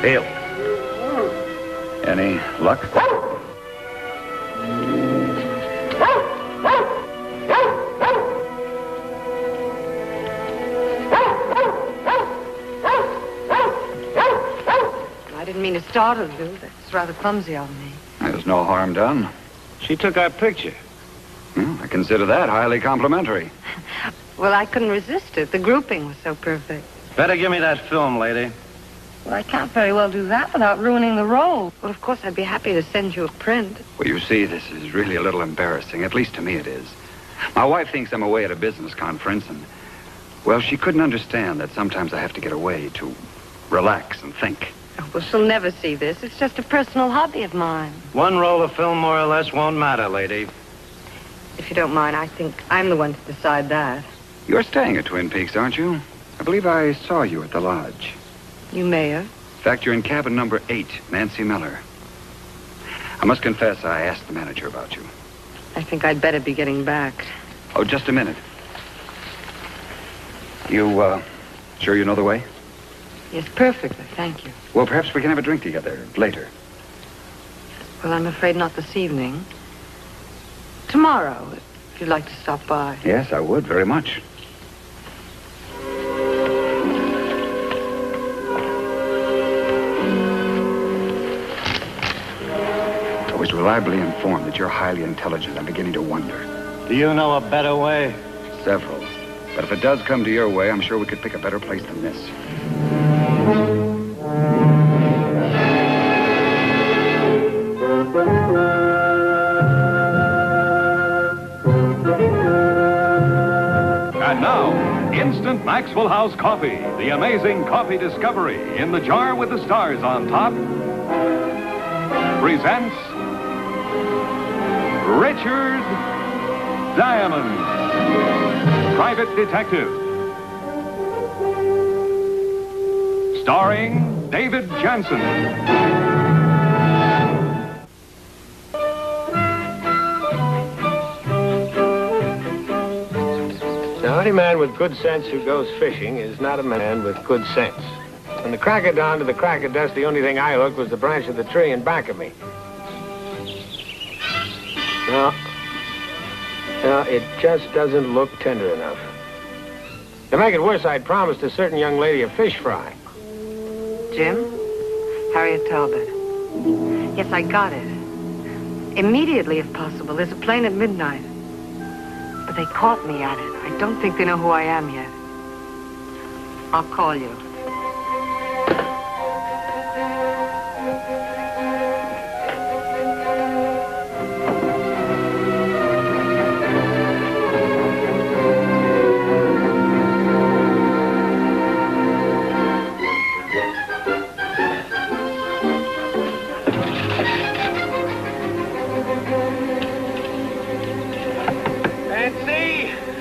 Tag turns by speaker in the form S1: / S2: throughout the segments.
S1: Heel. Any luck?
S2: I didn't mean to startle you. That's rather clumsy of me.
S1: There's no harm done.
S3: She took our picture.
S1: Well, I consider that highly complimentary.
S2: Well, I couldn't resist it. The grouping was so perfect.
S3: Better give me that film, lady.
S2: Well, I can't very well do that without ruining the role. Well, of course, I'd be happy to send you a print.
S1: Well, you see, this is really a little embarrassing. At least to me it is. My wife thinks I'm away at a business conference, and, well, she couldn't understand that sometimes I have to get away to relax and think.
S2: Oh, well, she'll never see this. It's just a personal hobby of mine.
S3: One roll of film, more or less, won't matter, lady.
S2: If you don't mind, I think I'm the one to decide that.
S1: You're staying at Twin Peaks, aren't you? I believe I saw you at the lodge.
S2: You may have.
S1: In fact, you're in cabin number 8, Nancy Miller. I must confess, I asked the manager about you.
S2: I think I'd better be getting back.
S1: Oh, just a minute. You, sure you know the way?
S2: Yes, perfectly. Thank you.
S1: Well, perhaps we can have a drink together later.
S2: Well, I'm afraid not this evening. Tomorrow, if you'd like to stop by.
S1: Yes, I would, very much. I was reliably informed that you're highly intelligent. I'm beginning to wonder.
S3: Do you know a better way?
S1: Several. But if it does come to your way, I'm sure we could pick a better place than this.
S4: And now, Instant Maxwell House Coffee, the amazing coffee discovery in the jar with the stars on top, presents Richard Diamond, Private Detective. Starring David Jansen.
S3: Now, any man with good sense who goes fishing is not a man with good sense. From the crack of dawn to the crack of dusk, the only thing I hooked was the branch of the tree in back of me. No, it just doesn't look tender enough. To make it worse, I'd promised a certain young lady a fish fry.
S2: Jim? Harriet Talbot. Yes, I got it. Immediately, if possible. There's a plane at midnight. But they caught me at it. I don't think they know who I am yet. I'll call you.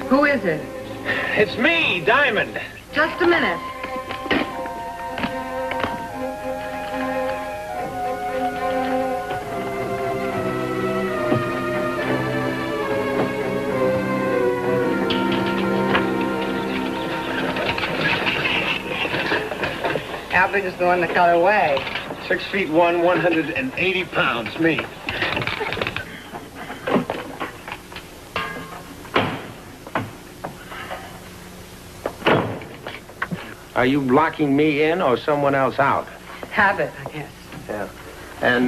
S2: Who is it?
S3: It's me, Diamond.
S2: Just a minute. How big is the one that got away?
S3: 6 feet 1, 180 pounds, me. Are you locking me in or someone else out?
S2: Habit, I guess.
S3: Yeah. And,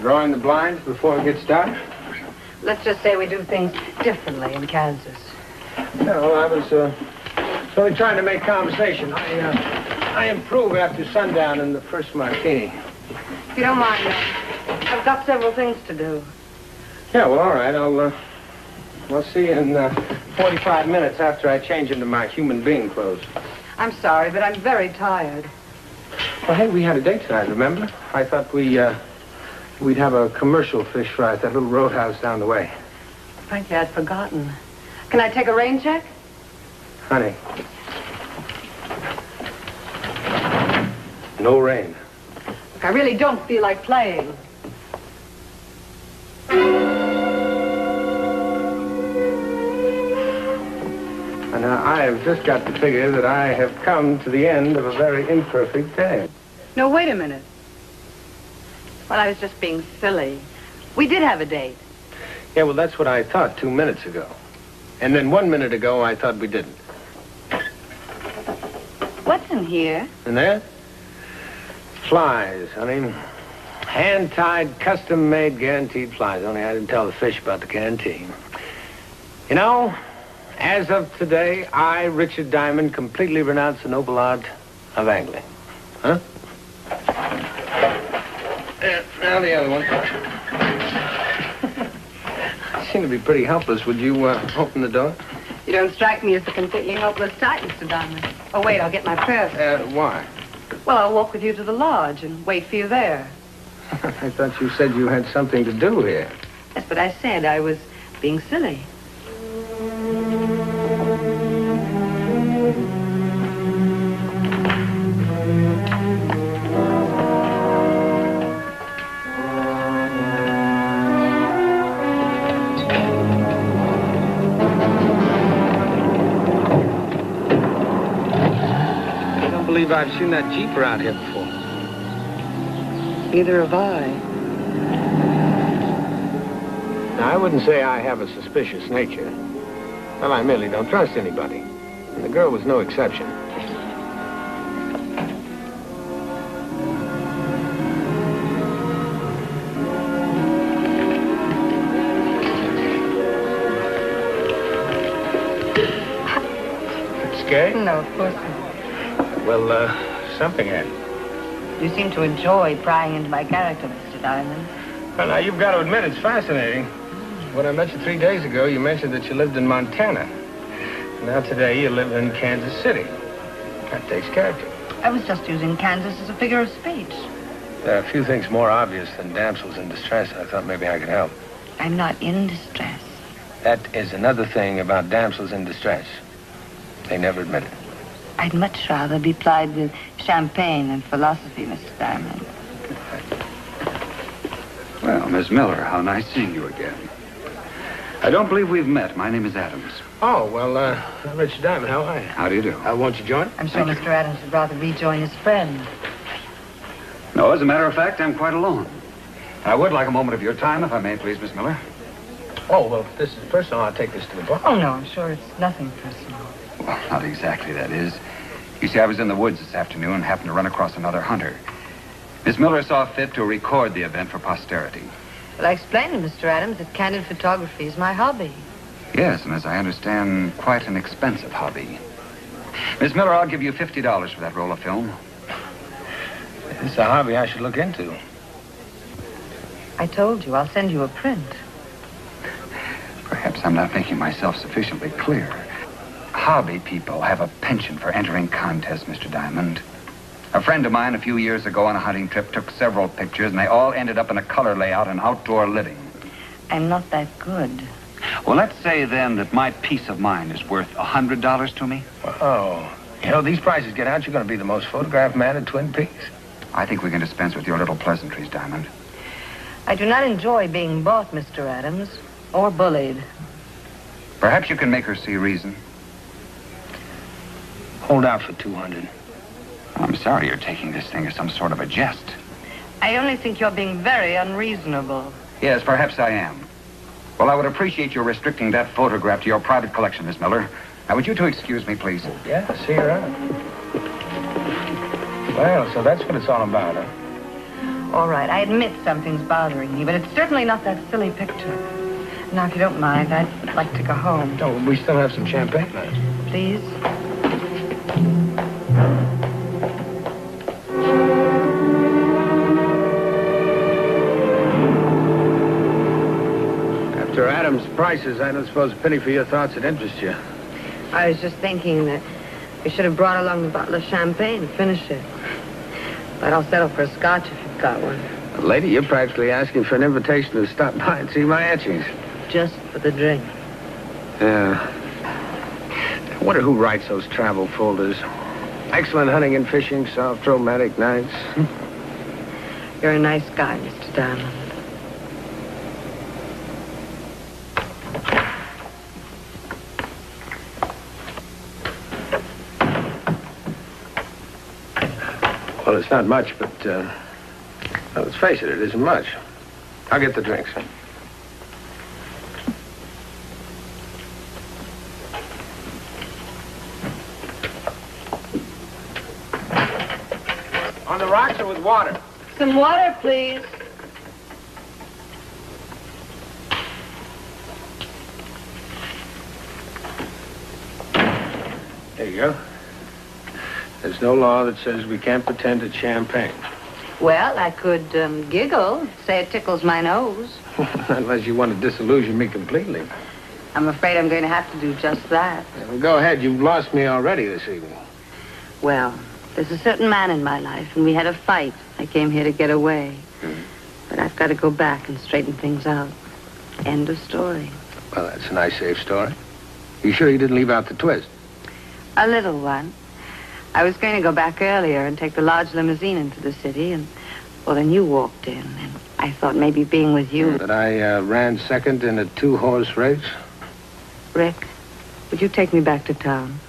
S3: drawing the blinds before it gets dark?
S2: Let's just say we do things differently in Kansas.
S3: No, I was, only trying to make conversation. I improve after sundown in the first martini.
S2: If you don't mind, I've got several things to do.
S3: Yeah, well, all right. I'll see you in 45 minutes after I change into my human being clothes.
S2: I'm sorry, but I'm very tired.
S3: Well, hey, we had a date tonight, remember? I thought we'd have a commercial fish fry at that little roadhouse down the way.
S2: Frankly, I'd forgotten. Can I take a rain check?
S3: Honey. No rain.
S2: Look, I really don't feel like playing.
S3: And I have just got to figure that I have come to the end of a very imperfect day.
S2: No, wait a minute. Well, I was just being silly. We did have a date.
S3: Yeah, well, that's what I thought 2 minutes ago. And then 1 minute ago, I thought we didn't.
S2: What's in here?
S3: And there? Flies, honey. Hand-tied, custom-made, guaranteed flies. Only I didn't tell the fish about the guarantee. You know, as of today, I, Richard Diamond, completely renounce the noble art of angling. Huh? Now the other one. I seem to be pretty helpless. Would you open the door?
S2: You don't strike me as a completely helpless type, Mr. Diamond. Oh, wait, I'll get my purse.
S3: Why?
S2: Well, I'll walk with you to the lodge and wait for you there.
S3: I thought you said you had something to do here.
S2: That's what I said. I was being silly.
S3: I've seen that Jeep around here before.
S2: Neither have I.
S3: Now, I wouldn't say I have a suspicious nature. Well, I merely don't trust anybody. And the girl was no exception. Scary?
S2: No, of course not.
S3: Well, something happened.
S2: You seem to enjoy prying into my character, Mr. Diamond.
S3: Well, now, you've got to admit it's fascinating. When I met you 3 days ago, you mentioned that you lived in Montana. Now today, you live in Kansas City. That takes character.
S2: I was just using Kansas as a figure of speech.
S3: There are a few things more obvious than damsels in distress. I thought maybe I could help.
S2: I'm not in distress.
S3: That is another thing about damsels in distress. They never admit it.
S2: I'd much rather be plied with champagne and philosophy, Mr. Diamond.
S1: Well, Miss Miller, how nice seeing you again. I don't believe we've met. My name is Adams.
S3: Oh, well, Richard Diamond, how are you?
S1: How do you do?
S3: Won't you join?
S2: I'm sure Mr. Adams would rather rejoin his friend.
S1: No, as a matter of fact, I'm quite alone. I would like a moment of your time, if I may, please, Miss Miller.
S3: Oh, well, if this is personal, I'll take this to the bar.
S2: Oh, no, I'm sure it's nothing personal.
S1: Well, not exactly, that is. You see, I was in the woods this afternoon and happened to run across another hunter. Miss Miller saw fit to record the event for posterity.
S2: Well, I explained to Mr. Adams that candid photography is my hobby.
S1: Yes, and as I understand, quite an expensive hobby. Miss Miller, I'll give you $50 for that roll of film.
S3: It's a hobby I should look into.
S2: I told you, I'll send you a print.
S1: Perhaps I'm not making myself sufficiently clear. Hobby people have a penchant for entering contests, Mr. Diamond. A friend of mine a few years ago on a hunting trip took several pictures, and they all ended up in a color layout and outdoor living.
S2: I'm not that good.
S1: Well, let's say then that my peace of mind is worth $100 to me.
S3: Oh, you know, these prices get out, you're going to be the most photographed man in Twin Peaks.
S1: I think we can dispense with your little pleasantries, Diamond.
S2: I do not enjoy being bought, Mr. Adams, or bullied.
S1: Perhaps you can make her see reason.
S3: Hold out for 200.
S1: I'm sorry you're taking this thing as some sort of a jest.
S2: I only think you're being very unreasonable.
S1: Yes, perhaps I am. Well, I would appreciate your restricting that photograph to your private collection, Miss Miller. Now, would you two excuse me, please?
S3: Yeah, see you around. Well, so that's what it's all about, huh?
S2: All right, I admit something's bothering me, but it's certainly not that silly picture. Now, if you don't mind, I'd like to go home.
S3: No, we still have some champagne left.
S2: Please?
S3: After Adam's prices, I don't suppose a penny for your thoughts would interest you.
S2: I was just thinking that we should have brought along a bottle of champagne to finish it. But I'll settle for a scotch if you've got one.
S3: Lady, you're practically asking for an invitation to stop by and see my etchings.
S2: Just for the drink.
S3: Yeah. I wonder who writes those travel folders. Excellent hunting and fishing, soft romantic nights.
S2: You're a nice guy, Mr. Diamond.
S3: Well, it's not much, but, well, let's face it, it isn't much. I'll get the drinks. On the rocks or with water?
S2: Some water, please.
S3: There you go. There's no law that says we can't pretend it's champagne.
S2: Well, I could giggle, say it tickles my nose.
S3: Unless you want to disillusion me completely.
S2: I'm afraid I'm going to have to do just that.
S3: Yeah, well, go ahead. You've lost me already this evening.
S2: Well, there's a certain man in my life, and we had a fight. I came here to get away. But I've got to go back and straighten things out. End of story.
S3: Well, that's a nice, safe story. You sure you didn't leave out the twist?
S2: A little one. I was going to go back earlier and take the large limousine into the city, and, well, then you walked in, and I thought maybe being with you...
S3: That I ran second in a 2-horse race?
S2: Rick, would you take me back to town?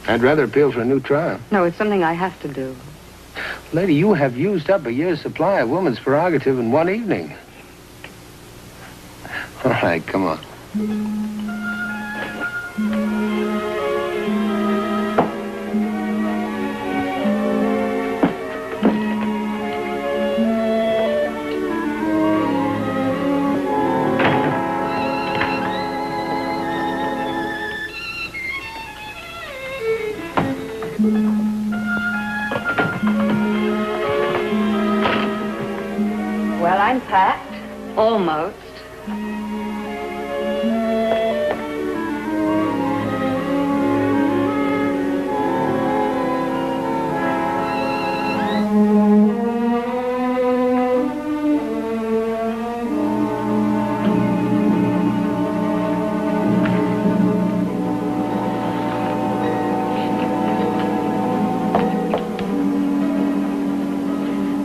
S3: I'd rather appeal for a new trial.
S2: No, it's something I have to do.
S3: Lady, you have used up a year's supply of woman's prerogative in one evening. All right, come on.
S2: Well, I'm packed. Almost.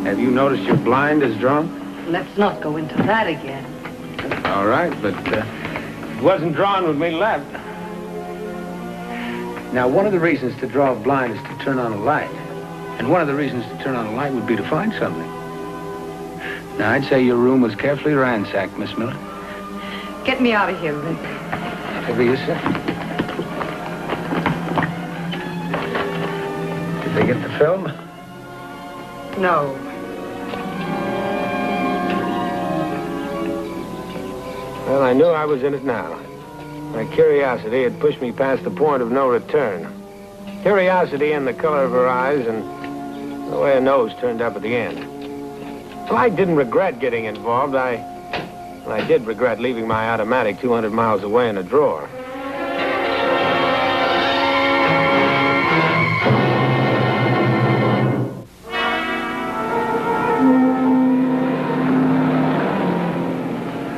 S3: Have you noticed your blind is drawn?
S2: Let's not go into that again.
S3: All right, but it wasn't drawn when we left. Now, one of the reasons to draw a blind is to turn on a light. And one of the reasons to turn on a light would be to find something. Now, I'd say your room was carefully ransacked, Miss Miller.
S2: Get me out of here, Rick.
S3: Whatever you say. Did they get the film?
S2: No.
S3: Well, I knew I was in it now. My curiosity had pushed me past the point of no return. Curiosity in the color of her eyes and the way her nose turned up at the end. Well, I didn't regret getting involved. I did regret leaving my automatic 200 miles away in a drawer.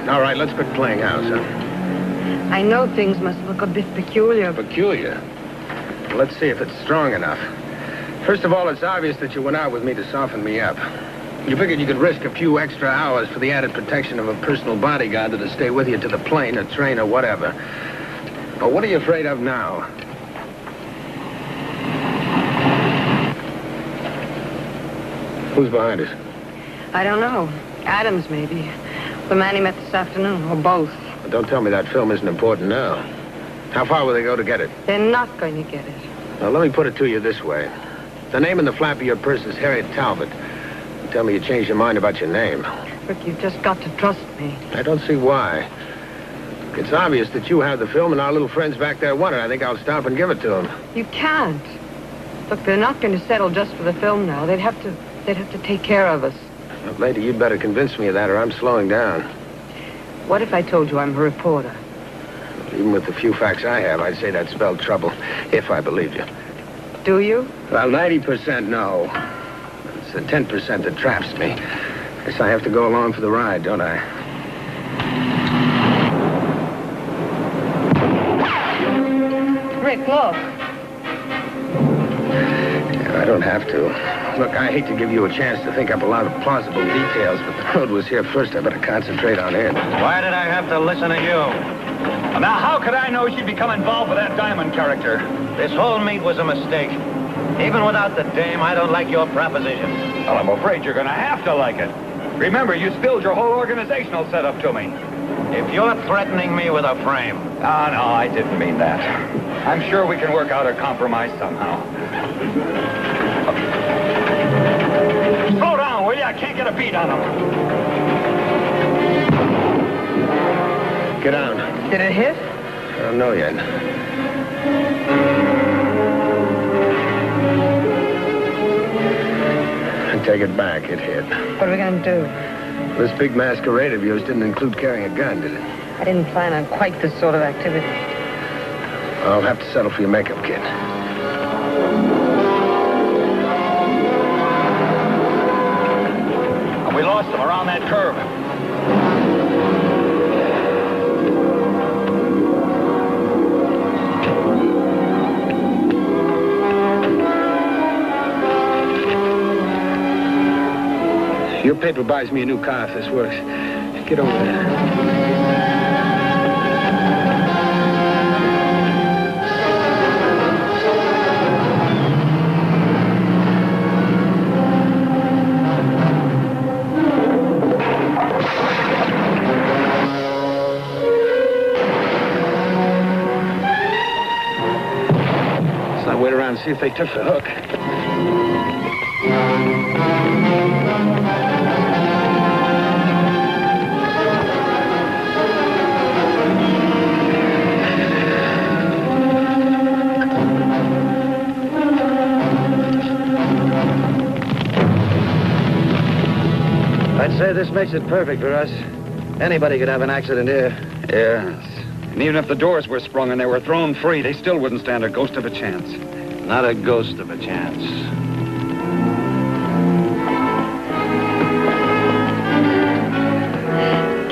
S3: All right, let's quit playing house, huh?
S2: I know things must look a bit peculiar.
S3: Peculiar? Well, let's see if it's strong enough. First of all, it's obvious that you went out with me to soften me up. You figured you could risk a few extra hours for the added protection of a personal bodyguard that'd stay with you to the plane or train or whatever. But what are you afraid of now? Who's behind us?
S2: I don't know. Adams, maybe. The man he met this afternoon, or both.
S3: Well, don't tell me that film isn't important now. How far will they go to get it?
S2: They're not going to get it.
S3: Now, let me put it to you this way. The name in the flap of your purse is Harriet Talbot. Tell me you changed your mind about your name.
S2: Rick, you've just got to trust me.
S3: I don't see why. It's obvious that you have the film and our little friends back there want it. I think I'll stop and give it to them.
S2: You can't. Look, they're not going to settle just for the film now. They'd have to take care of us.
S3: Well, lady, you'd better convince me of that or I'm slowing down.
S2: What if I told you I'm a reporter?
S3: Even with the few facts I have, I'd say that spelled trouble, if I believed you.
S2: Do you?
S3: Well, 90% no. It's the 10% that traps me. Guess I have to go along for the ride, don't I?
S2: Rick, look.
S3: I don't have to. Look, I hate to give you a chance to think up a lot of plausible details, but the road was here first. I better concentrate on it.
S5: Why did I have to listen to you?
S4: Now, how could I know she'd become involved with that Diamond character?
S5: This whole meet was a mistake. Even without the dame, I don't like your proposition.
S1: Well, I'm afraid you're going to have to like it. Remember, you spilled your whole organizational setup to me.
S5: If you're threatening me with a frame...
S1: Oh, no, I didn't mean that. I'm sure we can work out a compromise somehow. Slow down, will you? I can't get a beat on him.
S3: Get down.
S2: Did it hit?
S3: I don't know yet. I take it back. It hit.
S2: What are we going to do?
S3: This big masquerade of yours didn't include carrying a gun, did it?
S2: I didn't plan on quite this sort of activity.
S3: I'll have to settle for your makeup kit.
S1: We lost him around that curve.
S3: Your paper buys me a new car if this works. Get over there. So I wait around and see if they took the hook.
S5: I'd say this makes it perfect for us. Anybody could have an accident here.
S1: Yes. And even if the doors were sprung and they were thrown free, they still wouldn't stand a ghost of a chance.
S5: Not a ghost of a chance.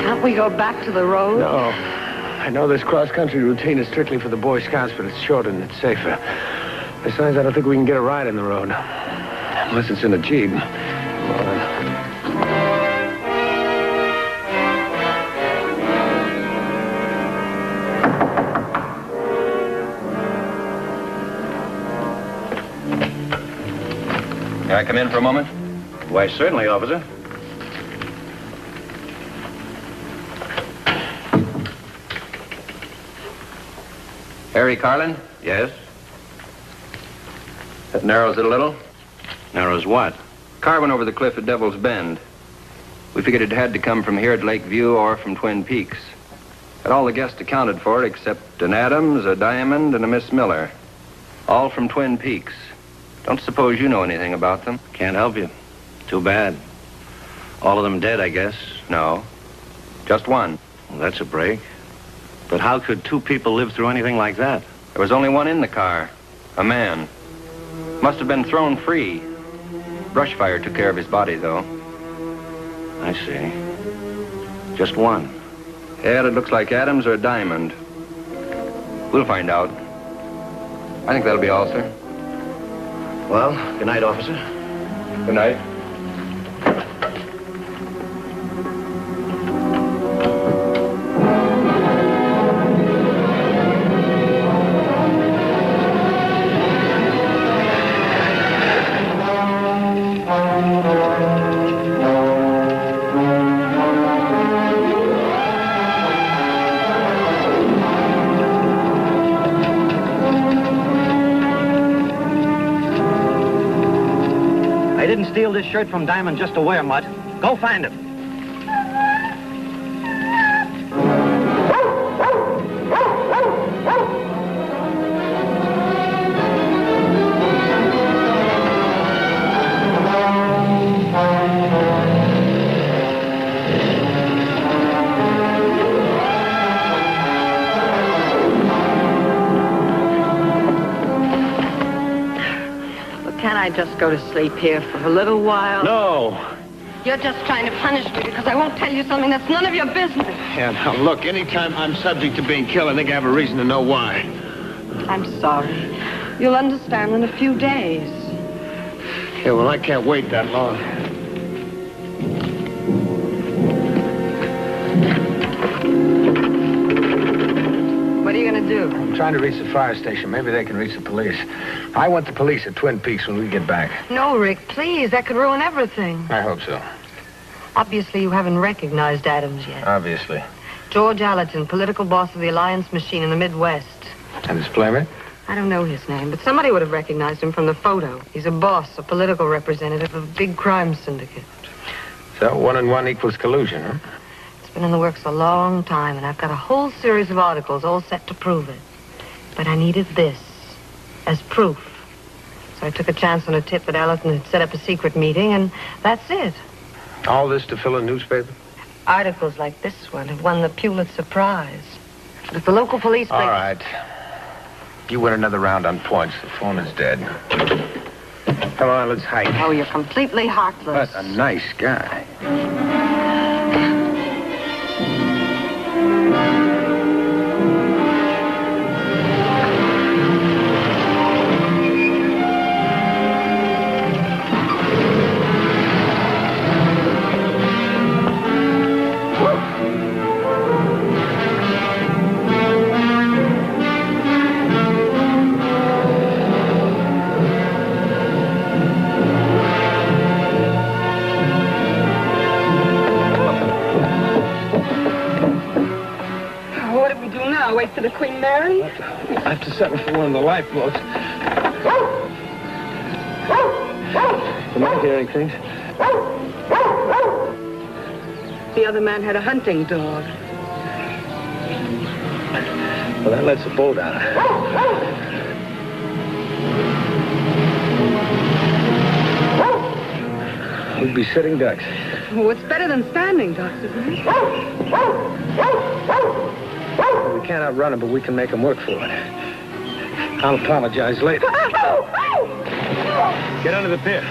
S2: Can't we go back to the road?
S3: No. I know this cross-country routine is strictly for the Boy Scouts, but it's shorter and it's safer. Besides, I don't think we can get a ride in the road. Unless it's in a Jeep. Come on.
S1: Can I come in for a moment?
S5: Why, certainly, officer.
S1: Harry Carlin?
S5: Yes?
S1: That narrows it a little.
S5: Narrows what?
S1: Car went over the cliff at Devil's Bend. We figured it had to come from here at Lakeview or from Twin Peaks. Had all the guests accounted for it except an Adams, a Diamond, and a Miss Miller. All from Twin Peaks. Don't suppose you know anything about them?
S5: Can't help you. Too bad. All of them dead, I guess.
S1: No. Just one.
S5: Well, that's a break. But how could two people live through anything like that?
S1: There was only one in the car. A man. Must have been thrown free. Brush fire took care of his body, though.
S5: I see. Just one.
S1: Yeah, it looks like Adams or Diamond. We'll find out. I think that'll be all, sir.
S5: Well, good night, officer.
S1: Good night.
S5: I didn't steal this shirt from Diamond just to wear, Mutt. Go find him.
S2: Can't I just go to sleep here for a little while?
S3: No.
S2: You're just trying to punish me because I won't tell you something that's none of your business.
S3: Yeah, now, look, anytime I'm subject to being killed, I think I have a reason to know why.
S2: I'm sorry. You'll understand in a few days.
S3: Yeah, well, I can't wait that long.
S2: What are you you going to do?
S3: I'm trying to reach the fire station. Maybe they can reach the police. I want the police at Twin Peaks when we get back.
S2: No, Rick, please. That could ruin everything.
S3: I hope so.
S2: Obviously, you haven't recognized Adams yet.
S3: Obviously.
S2: George Allerton, political boss of the Alliance Machine in the Midwest.
S3: And his playmate?
S2: I don't know his name, but somebody would have recognized him from the photo. He's a boss, a political representative of a big crime syndicate.
S3: So 1 and 1 equals collusion, huh?
S2: It's been in the works a long time, and I've got a whole series of articles all set to prove it. But I needed this as proof. So I took a chance on a tip that Allerton had set up a secret meeting, and that's it.
S3: All this to fill a newspaper?
S2: Articles like this one have won the Pulitzer Prize. But if the local police...
S3: All right. You win another round on points. The phone is dead. Come on, let's hike.
S2: Oh, you're completely heartless.
S3: What a nice guy.
S2: Wait for the Queen Mary?
S3: I have to settle for one of the lifeboats. Am I hearing things?
S2: The other man had a hunting dog.
S3: Well, that lets the boat out. We'd be sitting ducks.
S2: Oh, it's better than standing ducks, isn't it?
S3: We can't outrun them, but we can make them work for it. I'll apologize later. Get under the pier.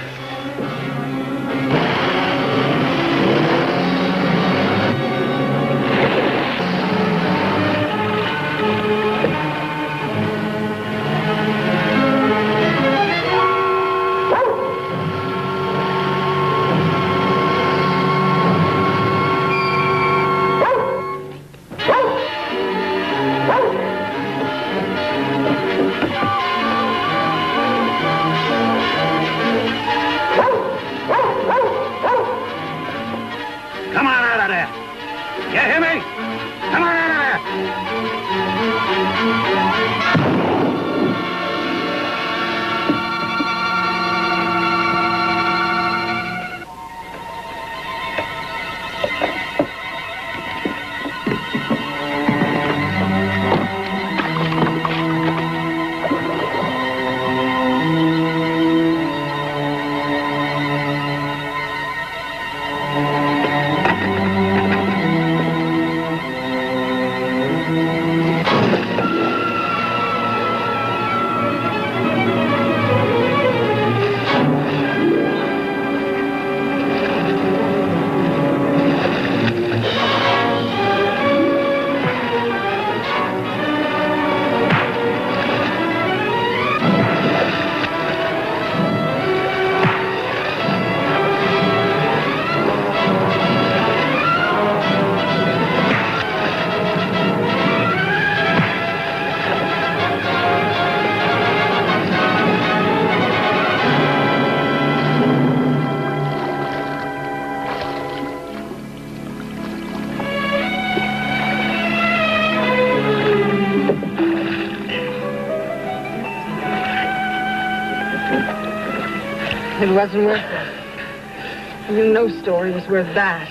S2: It wasn't worth it. I knew no story was worth that.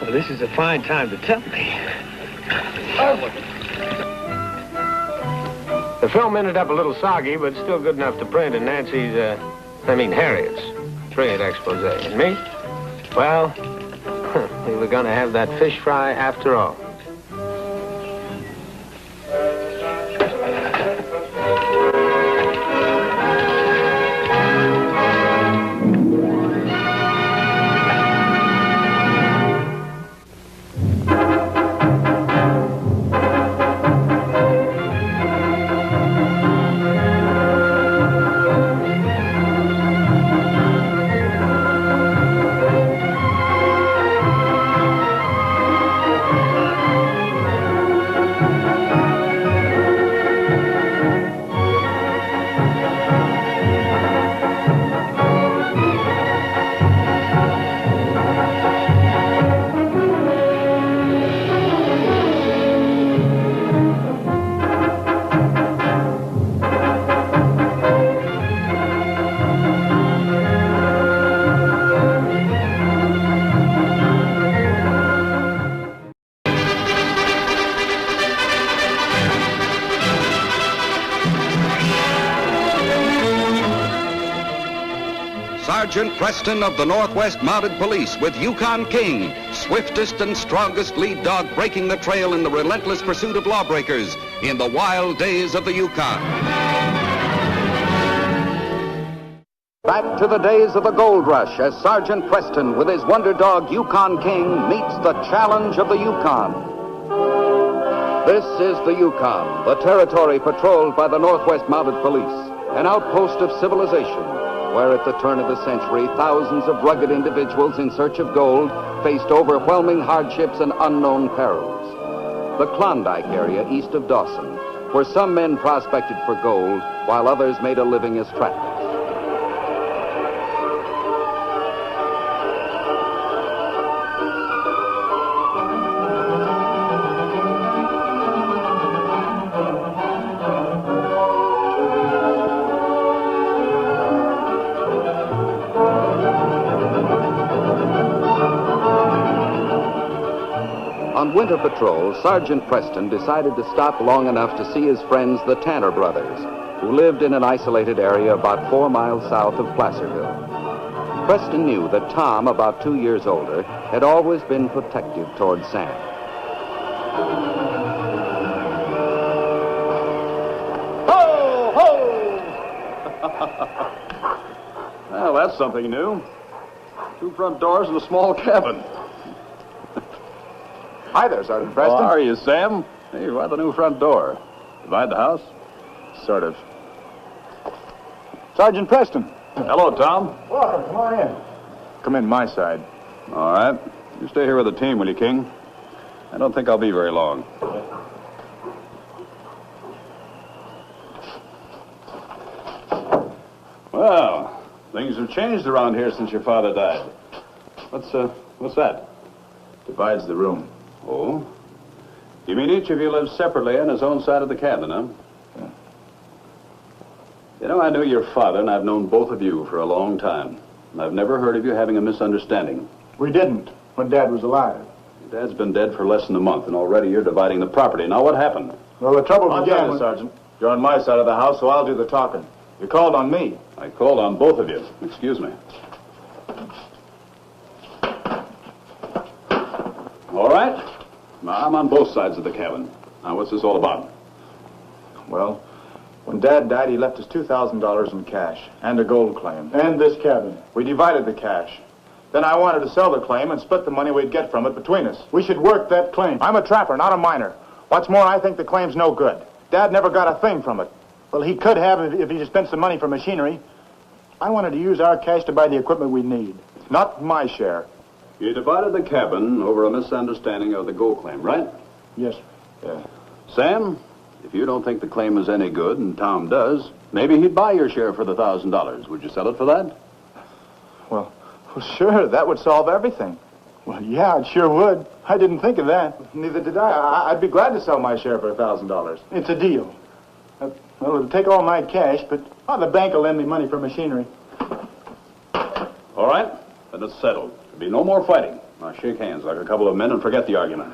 S3: Well, this is a fine time to tell me. The film ended up a little soggy, but still good enough to print in Nancy's, Harriet's brilliant expose. And me? Well, we were going to have that fish fry after all.
S6: Sergeant Preston of the Northwest Mounted Police with Yukon King, swiftest and strongest lead dog breaking the trail in the relentless pursuit of lawbreakers in the wild days of the Yukon. Back to the days of the gold rush as Sergeant Preston with his wonder dog Yukon King meets the challenge of the Yukon. This is the Yukon, the territory patrolled by the Northwest Mounted Police, an outpost of civilization, where at the turn of the century, thousands of rugged individuals in search of gold faced overwhelming hardships and unknown perils. The Klondike area east of Dawson, where some men prospected for gold, while others made a living as trappers. On winter patrol, Sergeant Preston decided to stop long enough to see his friends, the Tanner brothers, who lived in an isolated area about 4 miles south of Placerville. Preston knew that Tom, about 2 years older, had always been protective toward Sam.
S7: Ho, ho! Well, that's something new. 2 front doors and a small cabin.
S8: Hi there, Sergeant Preston.
S7: How are you, Sam? Hey, why the new front door? Divide the house?
S8: Sort of. Sergeant Preston.
S7: Hello, Tom.
S8: Welcome. Come on in. Come in my side.
S7: All right. You stay here with the team, will you, King? I don't think I'll be very long. Well, things have changed around here since your father died. What's that?
S8: Divides the room.
S7: Oh? You mean each of you lives separately on his own side of the cabin, huh?
S8: Yeah.
S7: You know, I knew your father, and I've known both of you for a long time. And I've never heard of you having a misunderstanding.
S8: We didn't when Dad was alive.
S7: Your dad's been dead for less than a month, and already you're dividing the property. Now, what happened?
S8: Well, the trouble
S9: I'll
S8: began
S9: tell you,
S8: when...
S9: Sergeant. You're on my side of the house, so I'll do the talking. You called on me.
S7: I called on both of you. Excuse me. All right. Now, I'm on both sides of the cabin. Now, what's this all about?
S9: Well, when Dad died, he left us $2,000 in cash and a gold claim.
S8: And this cabin.
S9: We divided the cash. Then I wanted to sell the claim and split the money we'd get from it between us.
S8: We should work that claim.
S9: I'm a trapper, not a miner. What's more, I think the claim's no good. Dad never got a thing from it.
S8: Well, he could have if he spent some money for machinery. I wanted to use our cash to buy the equipment we need.
S9: Not my share.
S7: You divided the cabin over a misunderstanding of the gold claim, right?
S8: Yes.
S9: Yeah.
S7: Sam, if you don't think the claim is any good, and Tom does, maybe he'd buy your share for the $1,000. Would you sell it for that?
S9: Well, sure, that would solve everything.
S8: Well, yeah, it sure would. I didn't think of that.
S9: Neither did I. I'd be glad to sell my share for $1,000.
S8: It's a deal. Well, it'll take all my cash, but the bank will lend me money for machinery.
S7: All right, then it's settled. There'll be no more fighting. Now shake hands like a couple of men and forget the argument.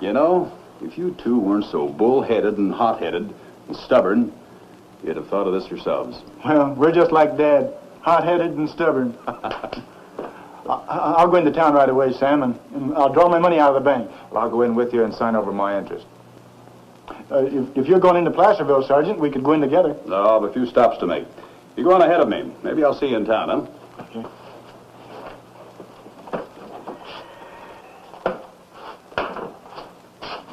S7: You know, if you two weren't so bull-headed and hot-headed and stubborn, you'd have thought of this yourselves.
S8: Well, we're just like Dad, hot-headed and stubborn. I'll go into town right away, Sam, and I'll draw my money out of the bank.
S9: Well, I'll go in with you and sign over my interest.
S8: If you're going into Placerville, Sergeant, we could go in together.
S7: No, I have a few stops to make. You go on ahead of me. Maybe I'll see you in town, huh?
S8: Okay.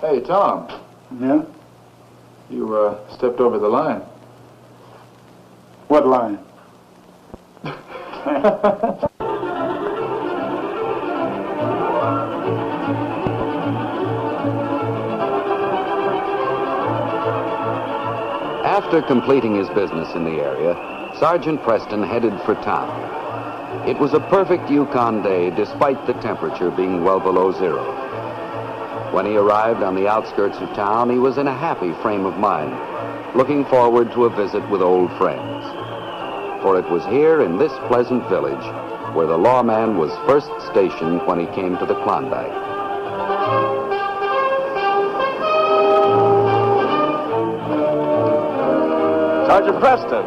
S9: Hey, Tom.
S8: Yeah?
S9: You, stepped over the line.
S8: What line?
S6: After completing his business in the area, Sergeant Preston headed for town. It was a perfect Yukon day, despite the temperature being well below zero. When he arrived on the outskirts of town, he was in a happy frame of mind, looking forward to a visit with old friends. For it was here in this pleasant village where the lawman was first stationed when he came to the Klondike.
S9: Sergeant Preston.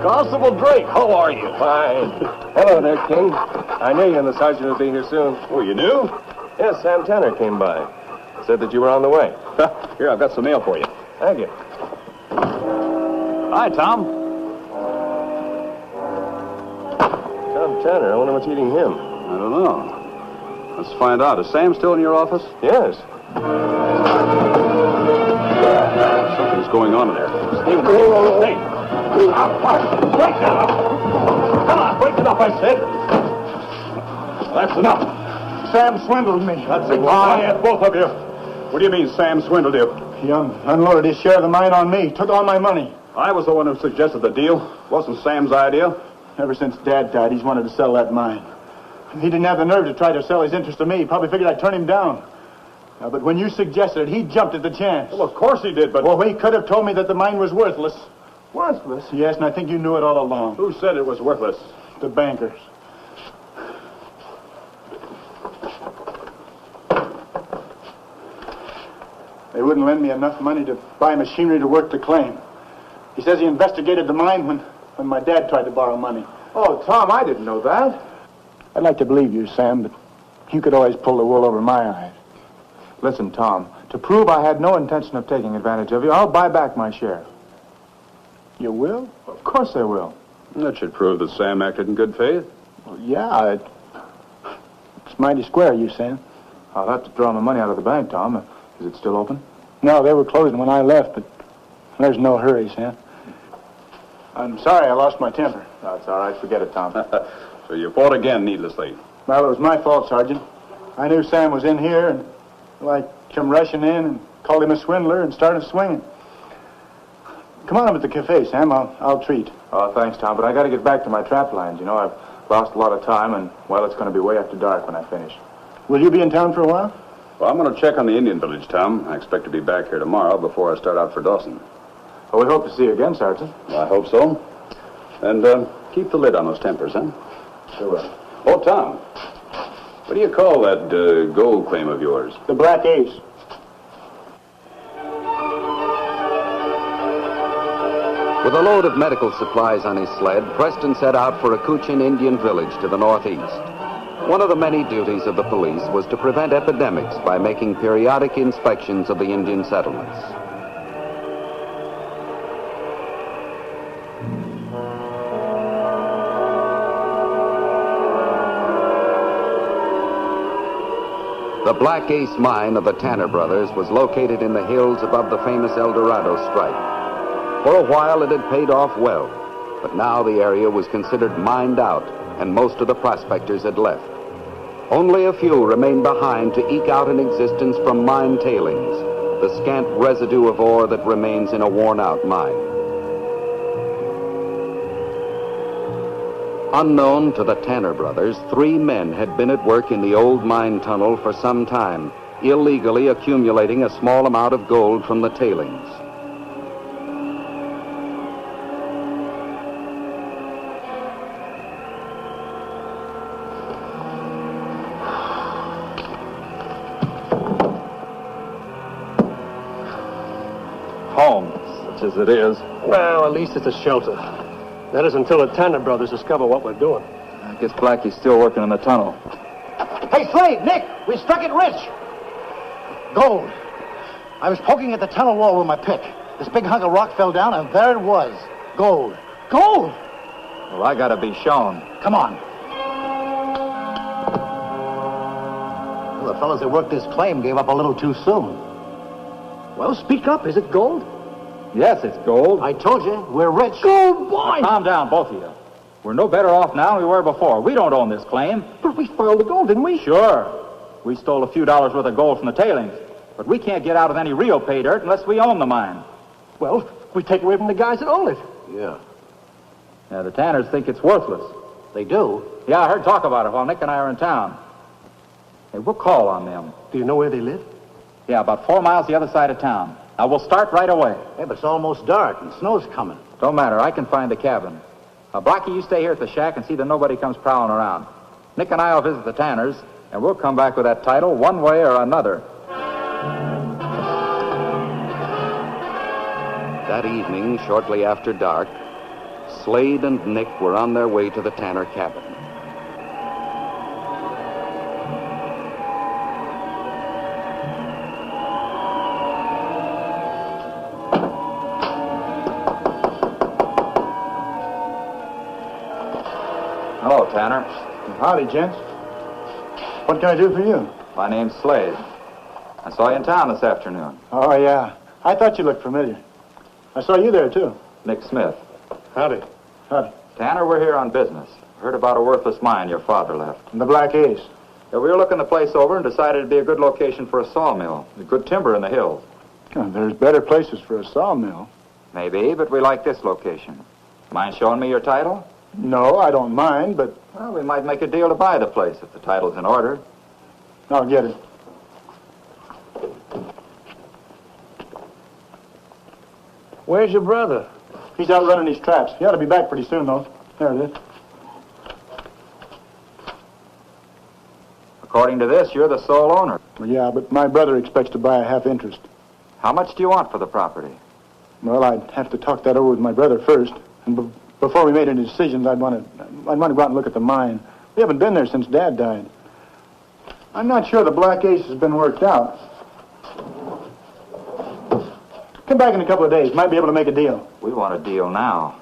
S10: Constable Drake, how are you?
S11: Fine. Hello there, King. I knew you and the sergeant would be here soon.
S10: Oh, you knew?
S11: Yes, Sam Tanner came by. Said that you were on the way.
S10: Here, I've got some mail for you.
S11: Thank you.
S10: Hi, Tom.
S11: Tom Tanner, I wonder what's eating him.
S7: I don't know. Let's find out. Is Sam still in your office?
S11: Yes.
S7: Something's going on in there.
S10: Stay. Break that up. Come on, break it up, I said. That's enough.
S8: Sam swindled me.
S10: That's it. Quiet, both of you. What do you mean Sam swindled you?
S8: He unloaded his share of the mine on me, took all my money.
S7: I was the one who suggested the deal. Wasn't Sam's idea.
S8: Ever since Dad died, he's wanted to sell that mine. He didn't have the nerve to try to sell his interest to me. He probably figured I'd turn him down. But when you suggested it, he jumped at the chance.
S7: Well, of course he did, but...
S8: Well, he could have told me that the mine was worthless.
S7: Worthless?
S8: Yes, and I think you knew it all along.
S7: Who said it was worthless?
S8: The bankers. They wouldn't lend me enough money to buy machinery to work the claim. He says he investigated the mine when my dad tried to borrow money.
S9: Oh, Tom, I didn't know that.
S8: I'd like to believe you, Sam, but you could always pull the wool over my eyes.
S9: Listen, Tom, to prove I had no intention of taking advantage of you, I'll buy back my share.
S8: You will?
S9: Of course I will.
S7: That should prove that Sam acted in good faith.
S8: Well, yeah, it's mighty square, you, Sam.
S9: I'll have to draw my money out of the bank, Tom. Is it still open?
S8: No, they were closing when I left, but there's no hurry, Sam. I'm sorry I lost my temper.
S9: No, it's all right. Forget it, Tom.
S7: So you fought again needlessly.
S8: Well, it was my fault, Sergeant. I knew Sam was in here, and I came rushing in and called him a swindler and started swinging. Come on up at the cafe, Sam. I'll treat.
S9: Oh, thanks, Tom, but I got to get back to my trap lines. You know, I've lost a lot of time, and, well, it's going to be way after dark when I finish.
S8: Will you be in town for a while?
S7: Well, I'm going to check on the Indian village, Tom. I expect to be back here tomorrow before I start out for Dawson.
S9: Well, we hope to see you again, Sergeant.
S7: I hope so. And keep the lid on those tempers, huh?
S9: Sure will.
S7: Oh, Tom, what do you call that gold claim of yours?
S8: The Black Ace.
S6: With a load of medical supplies on his sled, Preston set out for a Cochin Indian village to the northeast. One of the many duties of the police was to prevent epidemics by making periodic inspections of the Indian settlements. The Black Ace mine of the Tanner brothers was located in the hills above the famous El Dorado strike. For a while it had paid off well, but now the area was considered mined out and most of the prospectors had left. Only a few remained behind to eke out an existence from mine tailings, the scant residue of ore that remains in a worn-out mine. Unknown to the Tanner brothers, 3 men had been at work in the old mine tunnel for some time, illegally accumulating a small amount of gold from the tailings.
S10: Home, such as it is.
S11: Well, at least it's a shelter. That is until the Tanner brothers discover what we're doing.
S9: I guess Blackie's still working in the tunnel.
S12: Hey, Slade, Nick, we struck it rich. Gold. I was poking at the tunnel wall with my pick. This big hunk of rock fell down, and there it was. Gold. Gold!
S9: Well, I gotta be shown.
S12: Come on. Well, the fellows that worked this claim gave up a little too soon.
S11: Well, speak up. Is it gold?
S9: Yes, it's gold.
S12: I told you, we're rich.
S11: Gold, boy!
S9: Now, calm down, both of you. We're no better off now than we were before. We don't own this claim.
S11: But we found the gold, didn't we?
S9: Sure. We stole a few dollars worth of gold from the tailings. But we can't get out of any real pay dirt unless we own the mine.
S11: Well, we take away from the guys that own it.
S12: Yeah.
S9: Now, the Tanners think it's worthless.
S12: They do?
S9: Yeah, I heard talk about it while Nick and I are in town. Hey, we'll call on them.
S11: Do you know where they live?
S9: Yeah, about 4 miles the other side of town. Now, we'll start right away.
S12: Yeah, but it's almost dark, and snow's coming.
S9: Don't matter. I can find the cabin. Now, Blackie, you stay here at the shack and see that nobody comes prowling around. Nick and I will visit the Tanners, and we'll come back with that title one way or another.
S6: That evening, shortly after dark, Slade and Nick were on their way to the Tanner cabin.
S9: Hello, Tanner.
S8: Howdy, gents. What can I do for you?
S9: My name's Slade. I saw you in town this afternoon.
S8: Oh, yeah. I thought you looked familiar. I saw you there, too.
S9: Nick Smith.
S11: Howdy.
S8: Howdy.
S9: Tanner, we're here on business. Heard about a worthless mine your father left.
S8: And the Black Ace.
S9: Yeah, we were looking the place over and decided it'd be a good location for a sawmill. Good timber in the hills.
S8: Oh, there's better places for a sawmill.
S9: Maybe, but we like this location. Mind showing me your title?
S8: No, I don't mind, but
S9: Well, we might make a deal to buy the place if the title's in order.
S8: I'll get it.
S3: Where's your brother?
S8: He's out running his traps. He ought to be back pretty soon, though. There it is.
S9: According to this, you're the sole owner.
S8: Well, yeah, but my brother expects to buy a half interest.
S9: How much do you want for the property?
S8: Well, I'd have to talk that over with my brother first. And before we made any decisions, I'd want to go out and look at the mine. We haven't been there since Dad died. I'm not sure the Black Ace has been worked out. Come back in a couple of days. Might be able to make a deal.
S9: We want a deal now.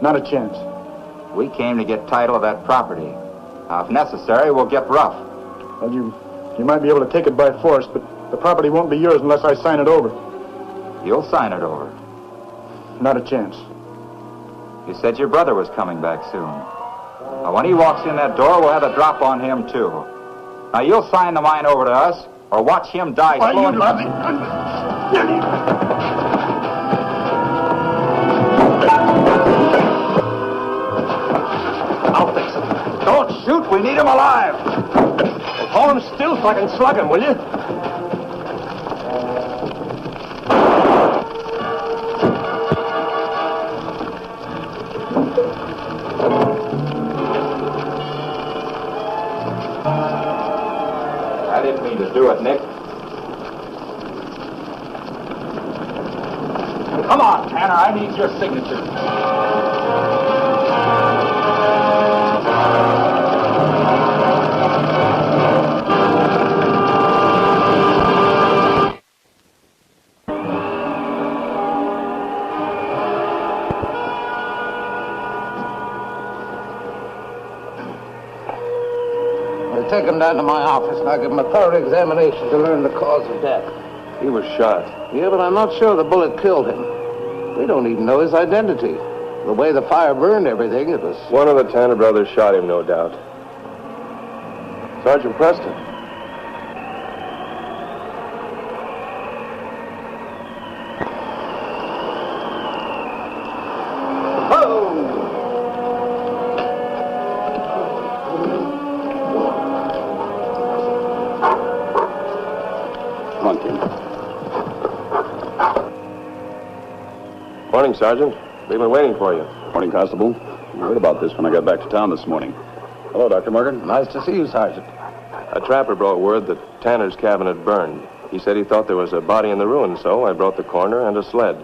S8: Not a chance.
S9: We came to get title of that property. Now, if necessary, we'll get rough.
S8: Well, you might be able to take it by force, but the property won't be yours unless I sign it over.
S9: You'll sign it over.
S8: Not a chance.
S9: You said your brother was coming back soon. Now, when he walks in that door, we'll have a drop on him, too. Now, you'll sign the mine over to us, or watch him die
S8: Why,
S9: slowly.
S8: you loving...
S3: I'll fix him. Don't shoot. We need him alive. Hold him still so I can slug him, will you?
S9: I didn't mean to do it, Nick. Come on, Tanner. I need your signature.
S12: I'll take him down to my office and I'll give him a thorough examination to learn the cause of death.
S11: He was shot.
S12: Yeah, but I'm not sure the bullet killed him. We don't even know his identity. The way the fire burned everything, it was...
S11: One of the Tanner brothers shot him, no doubt. Sergeant Preston.
S7: Come on, King.
S11: Morning, Sergeant. We've been waiting for you.
S7: Morning, Constable. I heard about this when I got back to town this morning. Hello, Dr. Morgan.
S12: Nice to see you, Sergeant.
S11: A trapper brought word that Tanner's cabin had burned. He said he thought there was a body in the ruins, so I brought the coroner and a sled.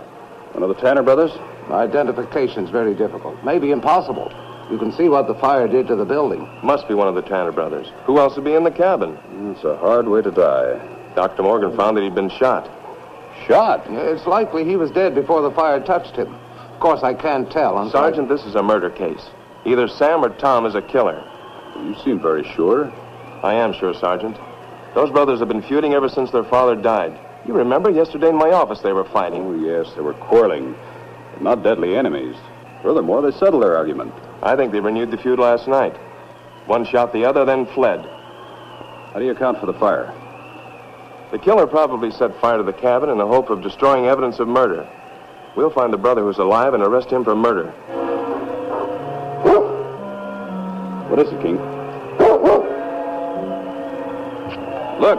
S7: One of the Tanner brothers?
S12: Identification's very difficult. Maybe impossible. You can see what the fire did to the building.
S11: Must be one of the Tanner brothers. Who else would be in the cabin?
S7: It's a hard way to die.
S11: Dr. Morgan found that he'd been shot.
S7: Shot?
S12: Yeah, it's likely he was dead before the fire touched him. Of course, I can't tell.
S11: Sergeant, this is a murder case. Either Sam or Tom is a killer.
S7: You seem very sure.
S11: I am sure, Sergeant. Those brothers have been feuding ever since their father died. You remember yesterday in my office they were fighting.
S7: Oh, yes, they were quarreling. But not deadly enemies. Furthermore, they settled their argument.
S11: I think they renewed the feud last night. One shot the other, then fled.
S7: How do you account for the fire?
S11: The killer probably set fire to the cabin in the hope of destroying evidence of murder. We'll find the brother who's alive and arrest him for murder.
S7: What is it, King? Look.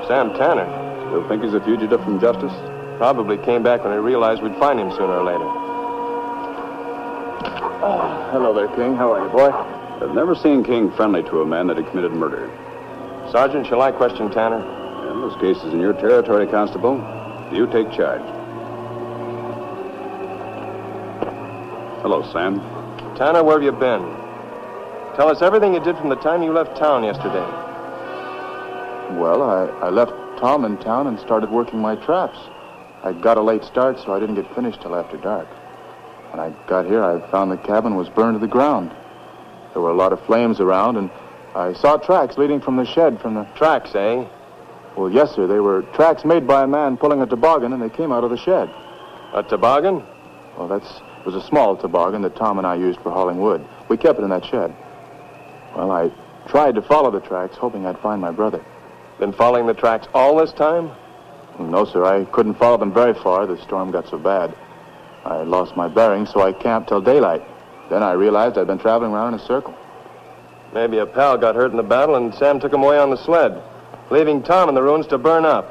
S11: Sam Tanner.
S7: Still think he's a fugitive from justice?
S11: Probably came back when he realized we'd find him sooner or later.
S8: Hello there, King. How are you, boy?
S7: I've never seen King friendly to a man that had committed murder.
S11: Sergeant, shall I question Tanner?
S7: And this case is in your territory, Constable. You take charge. Hello, Sam.
S11: Tanner, where have you been? Tell us everything you did from the time you left town yesterday.
S8: Well, I left Tom in town and started working my traps. I got a late start, so I didn't get finished till after dark. When I got here, I found the cabin was burned to the ground. There were a lot of flames around, and I saw tracks leading from the shed from the...
S11: Tracks, eh?
S8: Well, yes, sir. They were tracks made by a man pulling a toboggan, and they came out of the shed.
S11: A toboggan?
S8: Well, it was a small toboggan that Tom and I used for hauling wood. We kept it in that shed. Well, I tried to follow the tracks, hoping I'd find my brother.
S11: Been following the tracks all this time?
S8: Well, no, sir. I couldn't follow them very far. The storm got so bad. I lost my bearings, so I camped till daylight. Then I realized I'd been traveling around in a circle.
S11: Maybe a pal got hurt in the battle and Sam took him away on the sled, leaving Tom in the ruins to burn up.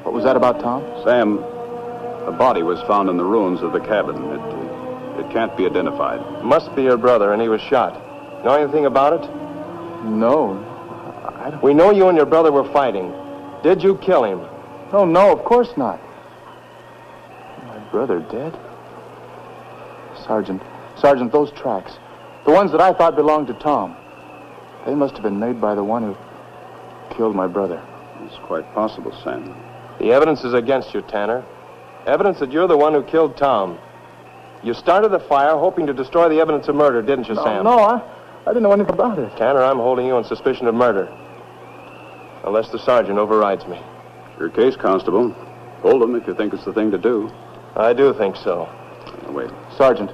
S8: What was that about, Tom?
S7: Sam, a body was found in the ruins of the cabin. It can't be identified.
S11: Must be your brother, and he was shot. Know anything about it?
S8: No. I don't...
S11: We know you and your brother were fighting. Did you kill him?
S8: Oh, no, of course not. My brother dead? Sergeant, those tracks, the ones that I thought belonged to Tom, they must have been made by the one who killed my brother.
S7: It's quite possible, Sam.
S11: The evidence is against you, Tanner. Evidence that you're the one who killed Tom. You started the fire hoping to destroy the evidence of murder, didn't you, Sam?
S8: No, I didn't know anything about it.
S11: Tanner, I'm holding you on suspicion of murder. Unless the sergeant overrides me.
S7: Your case, Constable. Hold him if you think it's the thing to do.
S11: I do think so.
S7: Wait.
S8: Sergeant,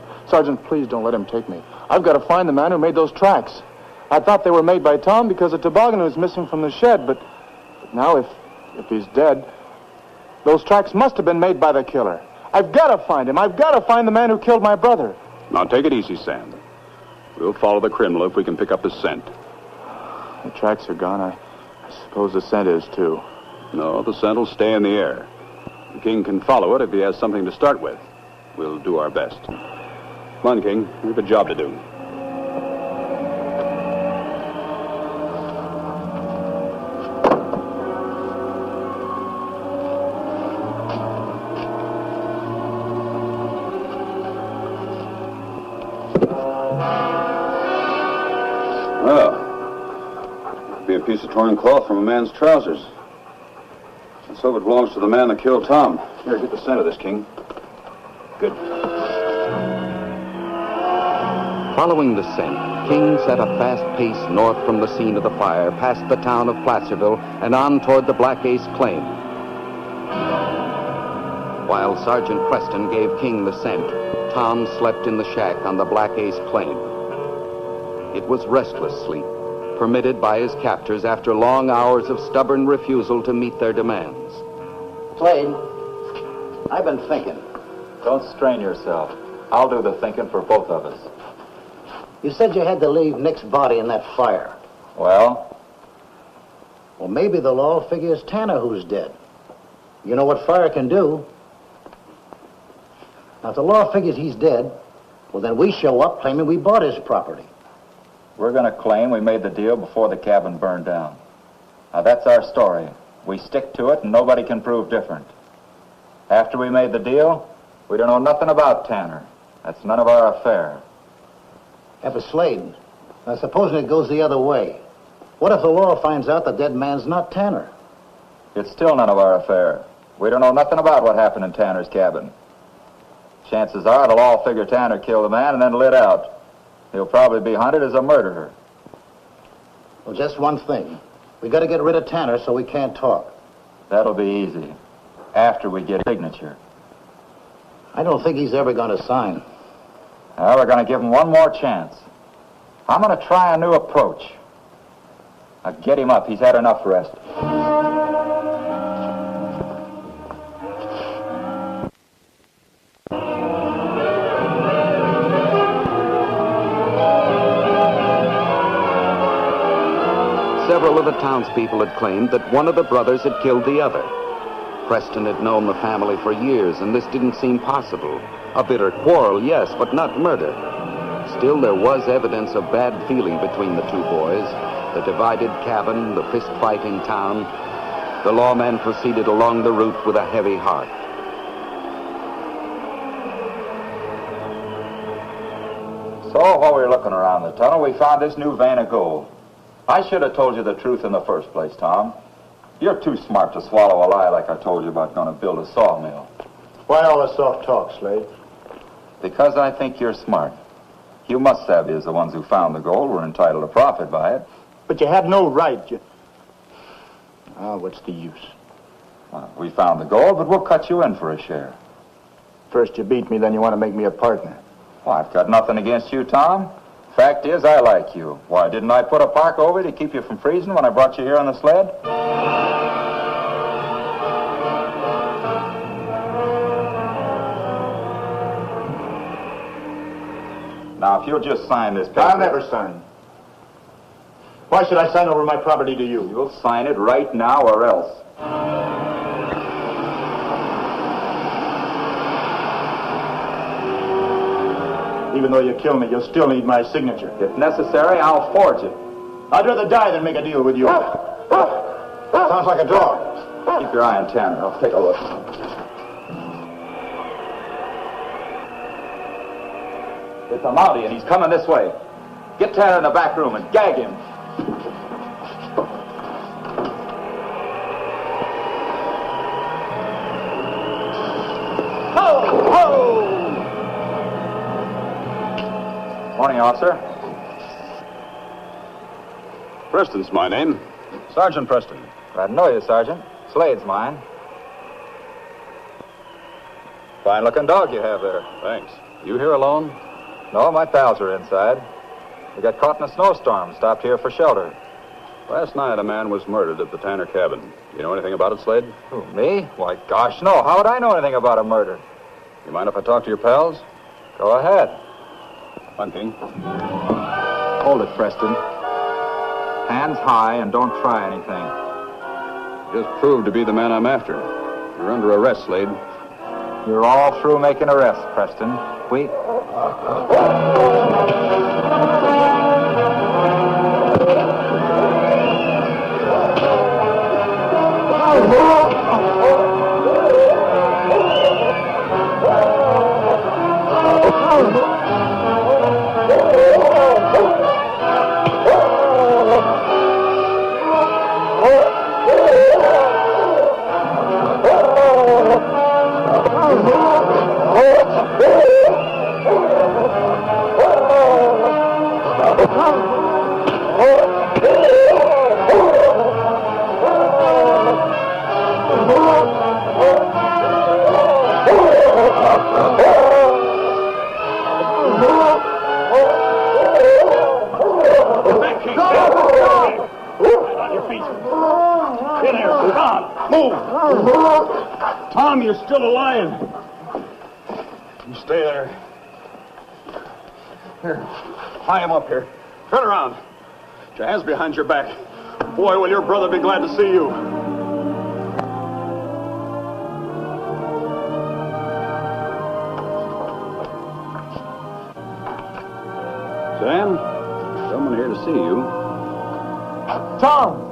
S8: please don't let him take me. I've got to find the man who made those tracks. I thought they were made by Tom because the toboggan was missing from the shed, but now if he's dead, those tracks must have been made by the killer. I've got to find him. I've got to find the man who killed my brother.
S7: Now, take it easy, Sam. We'll follow the criminal if we can pick up his scent.
S8: The tracks are gone. I suppose the scent is, too.
S7: No, the scent will stay in the air. The King can follow it if he has something to start with. We'll do our best. Come on, King. We have a job to do. Well, be a piece of torn cloth from a man's trousers. And so it belongs to the man that killed Tom. Here, get the scent of this, King. Good.
S6: Following the scent, King set a fast pace north from the scene of the fire, past the town of Placerville, and on toward the Black Ace claim. While Sergeant Preston gave King the scent, Tom slept in the shack on the Black Ace claim. It was restless sleep, permitted by his captors after long hours of stubborn refusal to meet their demands.
S12: Slade, I've been thinking.
S9: Don't strain yourself. I'll do the thinking for both of us.
S12: You said you had to leave Nick's body in that fire.
S9: Well,
S12: maybe the law figures Tanner who's dead. You know what fire can do. Now, if the law figures he's dead, well, then we show up claiming we bought his property.
S9: we're going to claim we made the deal before the cabin burned down. Now, that's our story. We stick to it, and nobody can prove different. After we made the deal, we don't know nothing about Tanner. That's none of our affair.
S12: Yeah, but Slade, now supposing it goes the other way, what if the law finds out the dead man's not Tanner?
S9: It's still none of our affair. We don't know nothing about what happened in Tanner's cabin. Chances are they'll all figure Tanner killed the man and then lit out. He'll probably be hunted as a murderer.
S12: Well, just one thing. We got to get rid of Tanner so we can't talk.
S9: That'll be easy. After we get a signature.
S12: I don't think he's ever going to sign.
S9: Now, we're going to give him one more chance. I'm going to try a new approach. Now, get him up. He's had enough rest.
S6: Several of the townspeople had claimed that one of the brothers had killed the other. Preston had known the family for years, and this didn't seem possible. A bitter quarrel, yes, but not murder. Still, there was evidence of bad feeling between the two boys. The divided cabin, the fist fight in town. The lawman proceeded along the route with a heavy heart.
S9: Oh, while we were looking around the tunnel, we found this new vein of gold. I should have told you the truth in the first place, Tom. You're too smart to swallow a lie like I told you about going to build a sawmill.
S8: Why all the soft talk, Slade?
S9: Because I think you're smart. You must have is the ones who found the gold were entitled to profit by it.
S8: But you had no right. What's the use?
S9: We found the gold, but we'll cut you in for a share.
S8: First you beat me, then you want to make me a partner.
S9: Well, I've got nothing against you, Tom. Fact is, I like you. Why, didn't I put a park over you to keep you from freezing when I brought you here on the sled? Now, if you'll just sign this paper...
S8: I'll never sign. Why should I sign over my property to you?
S9: You'll sign it right now or else.
S8: Even though you kill me, you'll still need my signature.
S9: If necessary, I'll forge it.
S8: I'd rather die than make a deal with you. Sounds like a dog.
S9: Keep your eye on Tanner. I'll take a look. It's a Mountie, and he's coming this way. Get Tanner in the back room and gag him. Ho! Ho! Morning, officer.
S10: Preston's my name. Sergeant Preston.
S9: Glad to know you, Sergeant. Slade's mine. Fine-looking dog you have there.
S10: Thanks. You here alone?
S9: No, my pals are inside. We got caught in a snowstorm, stopped here for shelter.
S10: Last night, a man was murdered at the Tanner cabin. You know anything about it, Slade?
S9: Who, me? Why, gosh, no. How would I know anything about a murder?
S10: You mind if I talk to your pals?
S9: Go ahead.
S10: One King.
S9: Hold it, Preston. Hands high and don't try anything.
S10: Just proved to be the man I'm after. You're under arrest, Slade.
S9: You're all through making arrests, Preston. We...
S10: Tom, you're still alive. You stay there. Here, tie him up here. Turn around. Put your hands behind your back. Boy, will your brother be glad to see you. Sam, someone here to see you.
S8: Tom!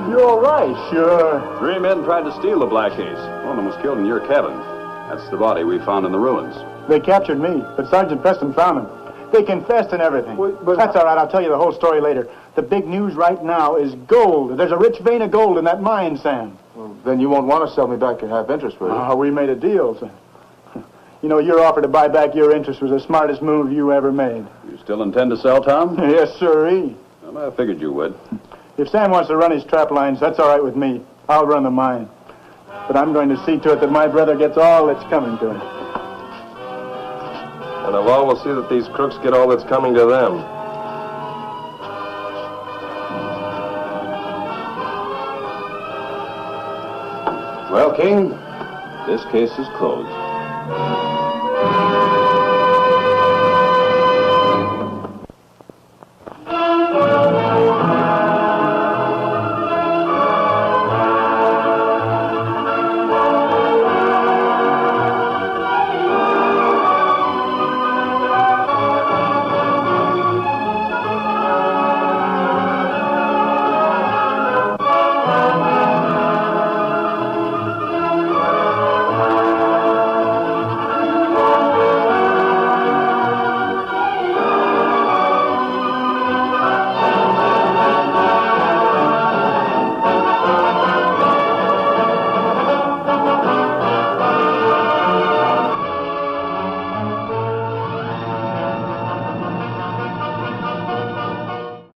S8: You're all right, sure.
S10: 3 men tried to steal the Black Ace. One of them was killed in your cabin. That's the body we found in the ruins.
S8: They captured me, but Sergeant Preston found them. They confessed and everything. But that's all right. I'll tell you the whole story later. The big news right now is gold. There's a rich vein of gold in that mine, Sam.
S11: Well, then you won't want to sell me back your half interest, will you?
S8: We made a deal, Sam. You know, your offer to buy back your interest was the smartest move you ever made.
S10: You still intend to sell, Tom?
S8: Yes, sirree.
S10: Well, I figured you would.
S8: If Sam wants to run his trap lines, that's all right with me. I'll run the mine. But I'm going to see to it that my brother gets all that's coming to him.
S11: And the law will see that these crooks get all that's coming to them.
S10: Well, King, this case is closed.